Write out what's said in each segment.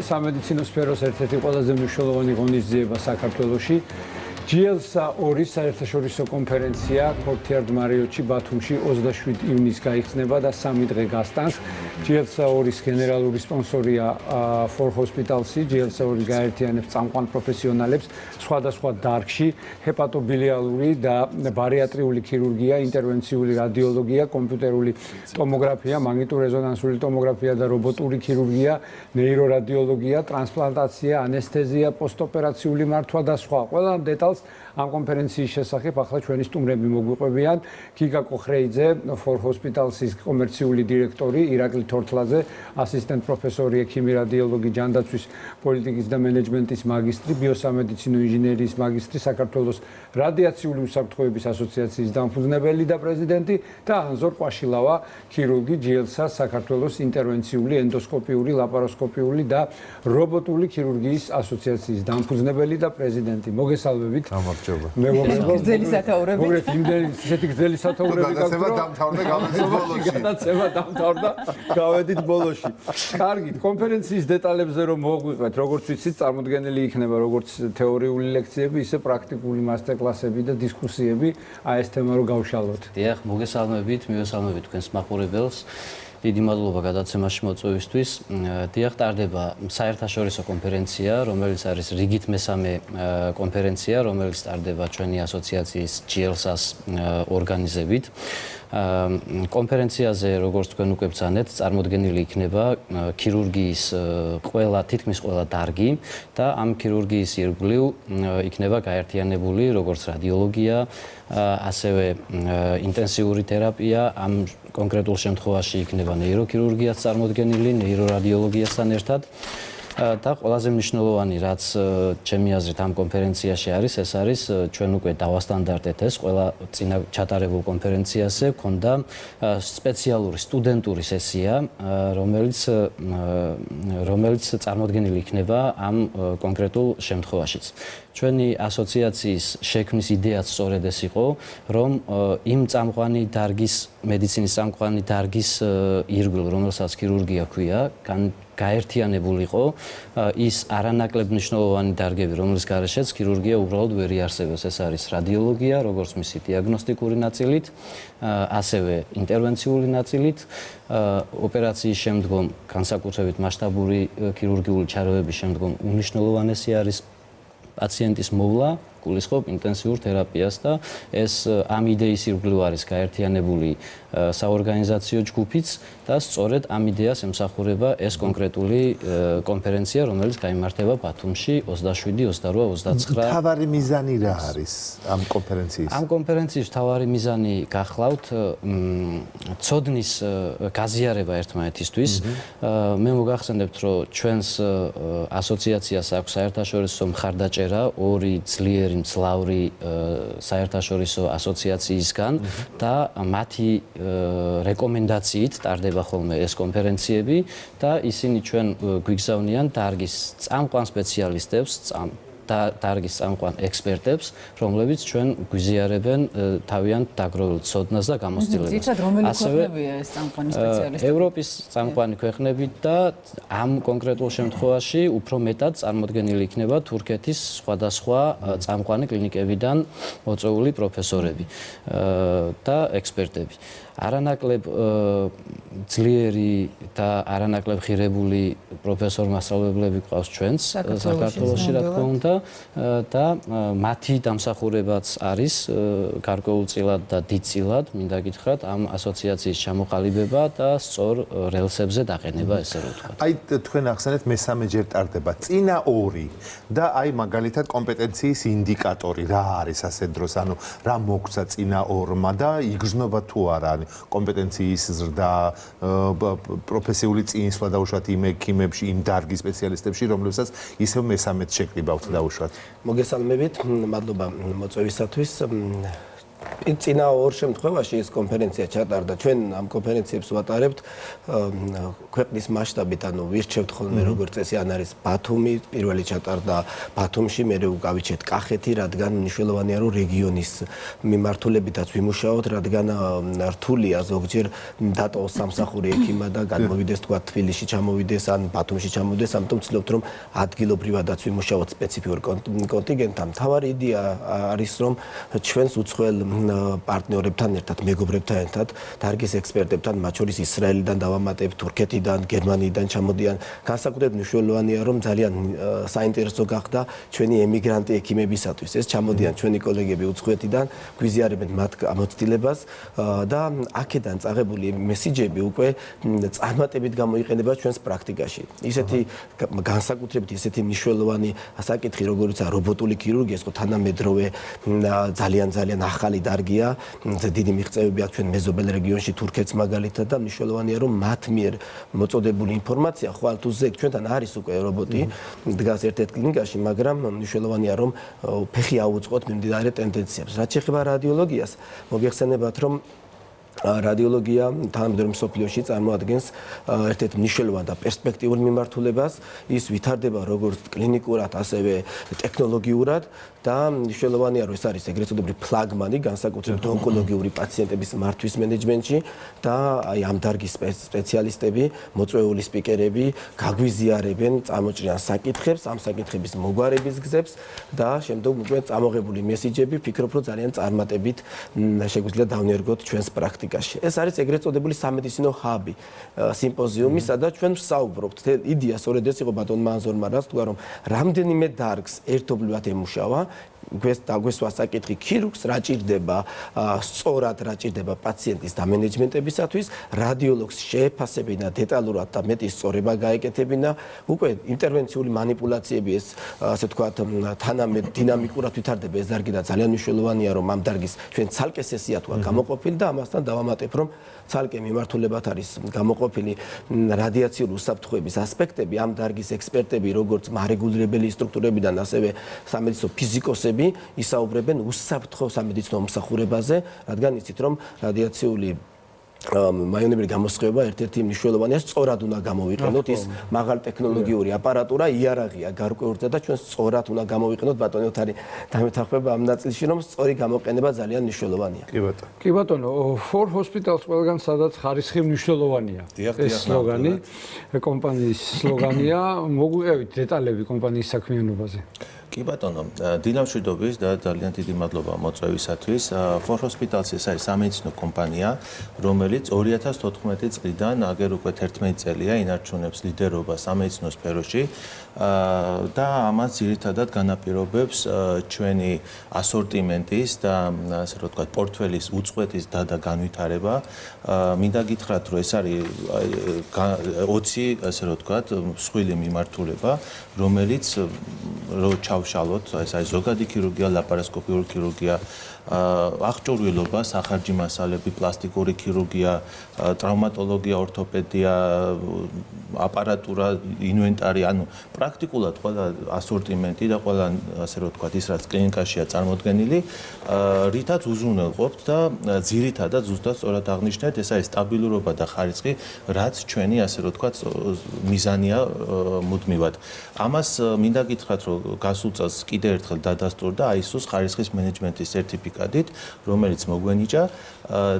სამედიცინო სფეროს ერთ-ერთი ყველაზე მნიშვნელოვანი ღონისძიება საქართველოში. GLSA-2 საერთაშორისო კონფერენცია ქორთიარდ მარიოტში ბათუმში 27 ივნისს გაიხსნება და 3 დღე გასტანს. GLSA-2-ის გენერალური სპონსორია For Hospitals-ი. GLSA-2 გაერთიანებს წამყვან პროფესიონალებს სხვადასხვა დარგში, ჰეპატობილიარული და ბარიატრიული ქირურგია, ინტერვენციული რადიოლოგია, კომპიუტერული ტომოგრაფია, მაგნიტურეზონანსული ტომოგრაფია და რობოტული ქირურგია, ნეირორადიოლოგია, ტრანსპლანტაცია, ანესთეზია, პოსტოპერაციული მართვა და სხვა. ყველა დეტალს ამ კონფერენციის შესახებ ახლა ჩვენი სტუმრები მოგვიყვებიან. გიგა კოხრეიძე, For Hospitals-ის კომერციული დირექტორი, ირაკლი თორთლაძე, ასისტენტ პროფესორი, ექიმი, რადიოლოგი, ჯანდაცვის პოლიტიკის და მენეჯმენტის მაგისტრი, ბიოსამედიცინო ინჟინერიის მაგისტრი, საქართველოს რადიაციული უსაფრთხოების ასოციაციის დამფუძნებელი და პრეზიდენტი და ანზორ ყვაშილავა, ქირურგი, GLSA საქართველოს ინტერვენციული, ენდოსკოპიური, ლაპაროსკოპიული და რობოტული ქირურგიის ასოციაციის დამფუძნებელი და პრეზიდენტი. მოგესალმებით. გამარჯობა. გრძელი სათაურები. მოგეთ იმდენი ისეთი გრძელი სათაურები გადაცემა დამთავრდა გავედით ბოლოში. გადაცემა დამთავრდა გავედით ბოლოში. კარგით, კონფერენციის დეტალებზე რომ მოგვიყვეთ, როგორც ვიცით, წარმოდგენილი იქნება როგორც თეორიული ლექციები, ისე პრაქტიკული მასტერკლასები და დისკუსიები. აი ეს თემა რო გავშალოთ. დიახ, მოგესალმებით, მივესალმებით თქვენს მაყურებელს. დიდი მადლობა გადაცემაში მოწვევისთვის. დიახ, ტარდება საერთაშორისო კონფერენცია, რომელიც არის რიგით მესამე კონფერენცია, რომელიც ტარდება ჩვენი ასოციაციის GLSA-ს ორგანიზებით. კონფერენციაზე, როგორც თქვენ უკვე ბრძანეთ, წარმოდგენილი იქნება ქირურგიის თითქმის ყველა დარგი და ამ ქირურგიის ირგვლივ იქნება გაერთიანებული როგორც რადიოლოგია, ასევე ინტენსიური თერაპია, ამ კონკრეტულ შემთხვევაში იქნება ნეიროქირურგიაც წარმოდგენილი, ნეირორადიოლოგიასთან ერთად. და ყველაზე მნიშვნელოვანი, რაც ჩემი აზრით ამ კონფერენციაში არის, ეს არის ჩვენ უკვე დავასტანდარტეთ ეს ყველა წინა ჩატარებულ კონფერენციაზე ქონდა სპეციალური სტუდენტური სესია, რომელიც წარმოდგენილი იქნება ამ კონკრეტულ შემთხვევაშიც. ჩვენი ასოციაციის შექმნის იდეაც სწორედ ეს იყო, რომ იმ წამყვანი დარგის, მედიცინის წამყვანი დარგის ირგვლივ, რომელსაც ქირურგია ქვია, გაერთიანებულიყო ის არანაკლებ მნიშვნელოვანი დარგები, რომლის გარეშეც ქირურგია უბრალოდ ვერ იარსებებს. ეს არის რადიოლოგია, როგორც მისი დიაგნოსტიკური ნაწილით, ასევე ინტერვენციული ნაწილით, ოპერაციის შემდგომ, განსაკუთრებით მასშტაბური ქირურგიული ჩარევების შემდგომ უმნიშვნელოვანესი არის პაციენტის მოვლა, გულისხმობ ინტენსიურ თერაპიას და ეს ამ იდეის ირგვლივ არის გაერთიანებული საორგანიზაციო ჯგუფიც და სწორედ ამ იდეას ემსახურება ეს კონკრეტული კონფერენცია, რომელიც გაიმართება ბათუმში 27, 28, 29. მთავარი მიზანი რა არის ამ კონფერენციის? ამ კონფერენციის მთავარი მიზანი გახლავთ ცოდნის გაზიარება ერთმანეთისთვის. მე მოგახსენებთ, რომ ჩვენს ასოციაციას აქვს საერთაშორისო მხარდაჭერა ორი ძლიერი მძლავრი საერთაშორისო ასოციაციისგან და მათი რეკომენდაციით ტარდება ხოლმე ეს კონფერენციები და ისინი ჩვენ გვიგზავნიან დარგის წამყვან სპეციალისტებს, დარგის წამყვან ექსპერტებს, რომლებიც ჩვენ გვიზიარებენ თავიანთ დაგროვილ ცოდნას და გამოცდილებას. ზოგადად რომელი ქვეყნებია ეს წამყვანი სპეციალისტები? ევროპის წამყვანი ქვეყნები და ამ კონკრეტულ შემთხვევაში უფრო მეტად წარმოდგენილი იქნება თურქეთის სხვადასხვა წამყვანი კლინიკებიდან მოწვეული პროფესორები და ექსპერტები. არანაკლებ ძლიერი და არანაკლებ ხირებული პროფესორ-მასწავლებლები გვყავს ჩვენს საქართველოში, რა თქმა უნდა, და მათი დამსახურებაც არის გარკვეულწილად და დიდწილად, მინდა გითხრათ, ამ ასოციაციის ჩამოყალიბება და სწორ რელსებზე დაყენება, ესე რომ ვთქვათ. აი თქვენ ახსენეთ მესამეჯერ ტარდება. წინა ორი და აი მაგალითად კომპეტენციის ინდიკატორი რა არის ასე დროს, ანუ რა მოგცა წინა ორმა და იგრძნობა თუ არა კომპეტენციის ზრდა, პროფესიული წინსვლა დაუშვათ იმ ექიმებში, იმ დარგის სპეციალისტებში, რომლებსაც ისევ მესამედ შეკრიბავთ დაუშვათ. მოგესალმებით, მადლობა მოწვევისათვის. წინა ორ შემთხვევაში ეს კონფერენცია ჩატარდა. ჩვენ ამ კონფერენციებს ვატარებთ ქვეყნის მასშტაბით, ანუ ვირჩევთ ხოლმე როგორც წესი ან არის ბათუმი, პირველი ჩატარდა ბათუმში, მერე უკავიჩეთ კახეთი, რადგან მნიშვნელოვანია რომ რეგიონის მიმართულებითაც ვიმუშაოთ, რადგან რთულია ზოგჯერ დატოვოს სამსახური ექიმა და გადმოვიდეს თქვა თბილისში ჩამოვიდეს ან ბათუმში ჩამოვიდეს, ამიტომ ვცდილობთ რომ ადგილობრივადაც ვიმუშაოთ სპეციფიურ კონტინგენტთან. მთავარი იდეა არის რომ ჩვენს უცხოელ პარტნიორებთან ერთად, მეგობრებთან ერთად, დარგის ექსპერტებთან, მათ შორის ისრაელიდან დავამატებთ, თურქეთიდან, გერმანიიდან ჩამოდიან. განსაკუთრებით მნიშვნელოვანია, რომ ძალიან საინტერესო გახდა ჩვენი ემიგრანტი ექიმებისათვის. ეს ჩამოდიან ჩვენი კოლეგები უცხოეთიდან, გვიზიარებენ მათ გამოცდილებას და აქედან წაღებული მესიჯები უკვე წარმატებით გამოიყენება ჩვენს პრაქტიკაში. ისეთი განსაკუთრებით ისეთი მნიშვნელოვანი საკითხი, როგორიცაა რობოტული ქირურგია, ეს ხო თანამედროვე ძალიან ახალი დარგია, დიდი მიღწევები აქვს ჩვენ მეზობელ რეგიონში, თურქეთს მაგალითად და მნიშვნელოვანია რომ მათ მიერ მოწოდებული ინფორმაცია ხვალ თუ ზეგ ჩვენთან არის უკვე რობოტი, დგას ერთ-ერთ კლინიკაში, მაგრამ მნიშვნელოვანია რომ ფეხი აუწყოთ მიმდინარე ტენდენციებს. რაც შეეხება რადიოლოგიას, მოგეხსენებათ რომ რადიოლოგია თანამედროვე მსოფლიოში წარმოადგენს ერთ-ერთ მნიშვნელოვან და პერსპექტიულ მიმართულებას. ის ვითარდება როგორც კლინიკურად, ასევე ტექნოლოგიურად და მნიშვნელოვანია რომ ეს არის ეგრეთ წოდებული ფლაგმანი განსაკუთრებით ონკოლოგიური პაციენტების მართვის მენეჯმენტში და აი ამ დარგის სპეციალისტები, მოწვეული სპიკერები გაგვიზიარებენ წამოჭრიან საკითხებს, ამ საკითხების მოგვარების გზებს და შემდგომ უკვე წამოღებული მესიჯები ვფიქრობ რომ ძალიან წარმატებით შეგვიძლია დავნერგოთ ჩვენს პრაქტიკაში. ეს არის ეგრეთ წოდებული სამედიცინო ჰაბი, სიმპოზიუმი, სადაც ჩვენ ვსაუბრობთ. იდეა სწორედ ეს იყო ბატონ მანზორმა რაც თქვა რომ რამდენიმე დარგს ერთობლივად ემუშავა დაგვესვა საკითხი ქირურგს რა ჭირდება, სწორად რა ჭირდება პაციენტის დამენეჯმენტებისათვის, რადიოლოგს შეეფასებინა დეტალურად და მეტი სწორება გაეკეთებინა, უკვე ინტერვენციული манипуляციები ეს ასე ვთქვათ დინამიკურად ვითარდება ეს დარგი და ძალიან მნიშვნელოვანია რომ ამ დარგის ჩვენ ცალკე სესია თქვა გამოყოფილი და ამასთან დავამატებ რომ ცალკე მიმართულებად არის გამოყოფილი რადიაციული უსაფრთხოების ასპექტები, ამ დარგის ექსპერტები, როგორც მარეგულირებელი სტრუქტურებიდან, ასევე სამედიცინო ფიზიკოსები ისაუბრებენ უსაფრთხო სამედიცინო მომსახურებაზე, რადგან იცით რომ რადიაციული მაიონებელი გამოსხივება ერთ-ერთი მნიშვნელოვანია, სწორად უნდა გამოვიყენოთ ის მაღალ ტექნოლოგიური აპარატურა, იარაღია გარკვეულწა და ჩვენ სწორად უნდა გამოვიყენოთ ბატონო თარი დამეთანხმება ამ ნაწილში რომ სწორი გამოყენება ძალიან მნიშვნელოვანია. კი ბატონო, for hospitals ყველგან სადაც ხარისხი მნიშვნელოვანია. ეს სლოგანი, კომპანიის სლოგანია, მოგვიყევით დეტალები კომპანიის საქმიანობაზე. კი ბატონო, დილამშვიდობის და ძალიან დიდი მადლობა მოწვევისათვის. For Hospitals ეს არის სამედიცინო კომპანია, რომელიც 2014 წლიდან აგერ უკვე 11 წელია ინარჩუნებს ლიდერობას სამედიცინო სფეროში და ამას ძირითადად განაპირობებს ჩვენი ასორტიმენტის და ასე რომ ვთქვათ, პორტფელის უწყვეტის და განვითარება. მინდა გითხრათ, რომ ეს არის 20 ასე რომ ვთქვათ, მსხვილი მიმართულება, რომელიც ჩავშალოთ, ეს არის ზოგადი ქირურგია, ლაპარასკოპიური ქირურგია, აღჭურვილობა, სახარჯი მასალები, პლასტიკური ქირურგია, ტრავმატოლოგია, ორთოპედია, აპარატურა, ინვენტარი, ანუ პრაქტიკულად ყველა ასორტიმენტი და ყველა ასე რომ ვთქვათ, ის რაც კლინიკაშია წარმოდგენილი, რითაც უზრუნველყოფთ და ძირითადად ზუსტად სწორად აღნიშნეთ, ეს არის სტაბილურობა და ხარისხი, რაც ჩვენი ასე რომ ვთქვათ, მიზანია მუდმივად. ამას მინდა გითხრათ, რომ გასულ წელს კიდევ ერთხელ დადასტურდა ISO-ს ხარისხის მენეჯმენტის სერტიფიკატით, რომელიც მოგვენიჭა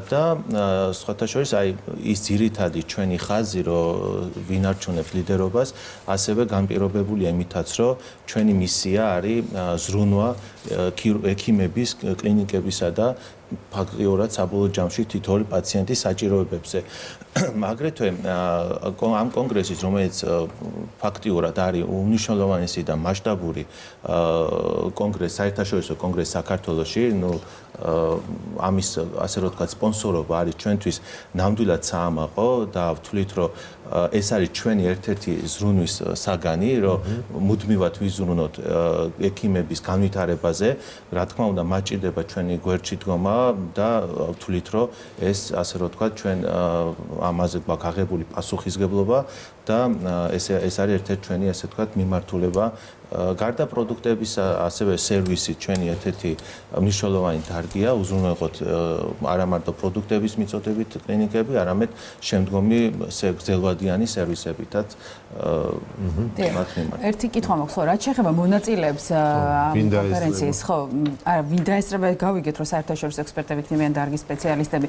და სხვათა შორის აი ის ძირითადი ჩვენი ხაზი, რომ ვინარჩუნებთ ლიდერობას, ასევე განპირობებულია იმითაც, რომ ჩვენი მისია არის ზრუნვა ექიმების, კლინიკებისა და ფაქტიურად საბოლოო ჯამში თითოეული პაციენტის საჭიროებებზე. აგრეთვე ამ კონგრესის, რომელიც ფაქტიურად არის უმნიშვნელოვანესი და მასშტაბური კონგრესი, საერთაშორისო კონგრესი საქართველოში, ამის ასე რომ ვთქვათ, სპონსორობა არის ჩვენთვის ნამდვილად საამაყო და ვთვლით, რომ ეს არის ჩვენი ერთ-ერთი ზრუნვის საგანი, რომ მუდმივად ვიზრუნოთ ექიმების განვითარებაზე, რა თქმა უნდა, მათ ჭირდება ჩვენი გვერდში დგომა და ვთვლით, რომ ეს ასე რომ ვთქვათ, ჩვენ ამაზე გვაქვს აღებული პასუხისგებლობა და ეს არის ერთ-ერთი ჩვენი ასე ვთქვათ მიმართულება გარდა პროდუქტების ასევე სერვისი ჩვენი ერთ-ერთი მნიშვნელოვანი დარგია უზრუნველყოთ არა მარტო პროდუქტების მიწოდებით კლინიკები, არამედ შემდგომი გრძელვადიანი სერვისებითაც მათ მიმართ. ერთი კითხვა მაქვს, ხო, რაც შეეხება მონაწილეებს ამ კონფერენციის, ხო, არა, ვინ დაესწრება, გავიგეთ, რომ საერთაშორისო ექსპერტები ქნებიან დარგის სპეციალისტები,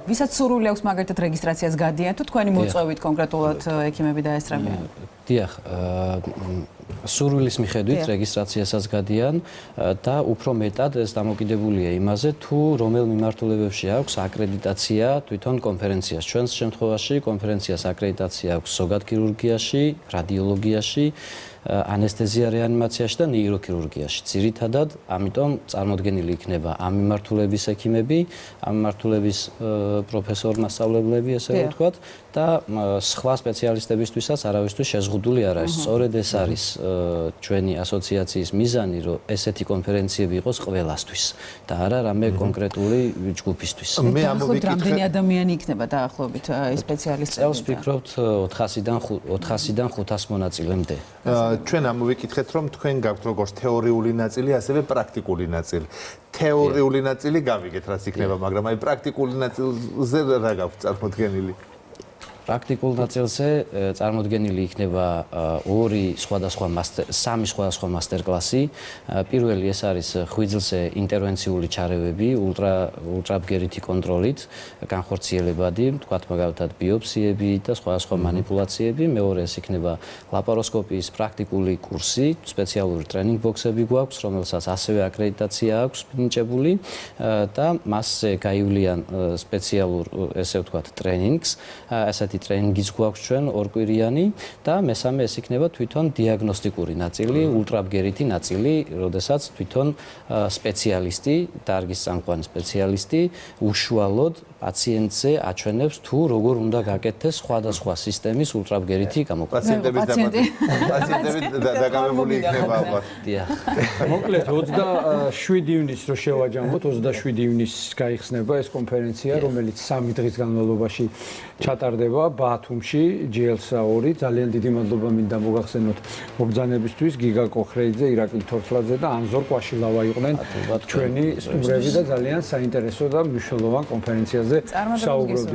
ვისაც სურვილი აქვს მაგალითად რეგისტრაციას გადიან თუ თქვენი მოწვევით კონკრეტულად ექიმები დაესწრებიან? დიახ, სურვილის მიხედვით რეგისტრაციასაც გადიან და უფრო მეტად ეს დამოკიდებულია იმაზე, თუ რომელ მიმართულებებში აქვს აკრედიტაცია თვითონ კონფერენციას. ჩვენს შემთხვევაში კონფერენციას აკრედიტაცია აქვს ზოგად ქირურგიაში, რადიოლოგიაში, ანესთეზია რეანიმაციაში და ნეიროქირურგიაში. ძირითადად, ამიტომ წარმოდგენილი იქნება ამ მიმართულების ექიმები, ამ მიმართულების პროფესორ-მასწავლებლები, ესე ვთქვათ, და სხვა სპეციალისტებისთვისაც არავისთვის შეზღუდული არ არის. სწორედ ეს არის ჩვენი ასოციაციის მიზანი, რომ ესეთი კონფერენციები იყოს ყველასთვის და არა რამე კონკრეტული ჯგუფისთვის. მე ამოვიკითხე, რამდენი ადამიანი იქნება დაახლოებით სპეციალისტები? წელს ვფიქრობთ 400-დან 500 მონაწილემდე. ჩვენ ამოვიკითხეთ, რომ თქვენ გაქვთ როგორც თეორიული ნაწილი, ასევე პრაქტიკული ნაწილი. თეორიული ნაწილი გავიგეთ, რაც იქნება, მაგრამ აი პრაქტიკული ნაწილზე რა გაქვთ წარმოდგენილი? პრაქტიკულ ნაწილზე წარმოდგენილი იქნება სამი სხვადასხვა მასტერკლასი. პირველი ეს არის ღვიძლზე ინტერვენციული ჩარევები, ულტრაბგერითი კონტროლით, განხორციელებადი, თქვათ მაგალითად ბიოპსიები და სხვადასხვა манипуляციები. მეორე ეს იქნება ლაპაროსკოპიის პრაქტიკული კურსი, სპეციალური ტრენინგ ბოქსები გვაქვს, რომელსაც ასევე აკრედიტაცია აქვს მინიჭებული და მასზე გაივლიან სპეციალურ ესე ვთქვათ ტრენინგს, ასეთი ტრენინგიც გვაქვს ჩვენ ორკვირიანი და მესამე ეს იქნება თვითონ დიაგნოსტიკური ნაწილი, ულტრაბგერითი ნაწილი, როდესაც თვითონ სპეციალისტი, დარგის წამყვანი სპეციალისტი უშუალოდ პაციენტზე აჩვენებს თუ როგორ უნდა გაკეთდეს სხვადასხვა სისტემის ულტრაბგერითი გამოყენება. პაციენტების დაკავებული იქნება ალბათ. დიახ. მოკლედ 27 ივნისს რო შევაჯამოთ, 27 ივნისს გაიხსნება ეს კონფერენცია, რომელიც 3 დღის განმავლობაში ჩატარდება ბათუმში, GLSA 2. ძალიან დიდი მადლობა მინდა მოგახსენოთ მობრძანებისთვის, გიგა კოხრეიძე, ირაკლი თორთლაძე და ანზორ კვაშილავა იყვნენ ჩვენი სტუმრები და ძალიან საინტერესო და მნიშვნელოვან კონფერენციაზე საუბრობდით.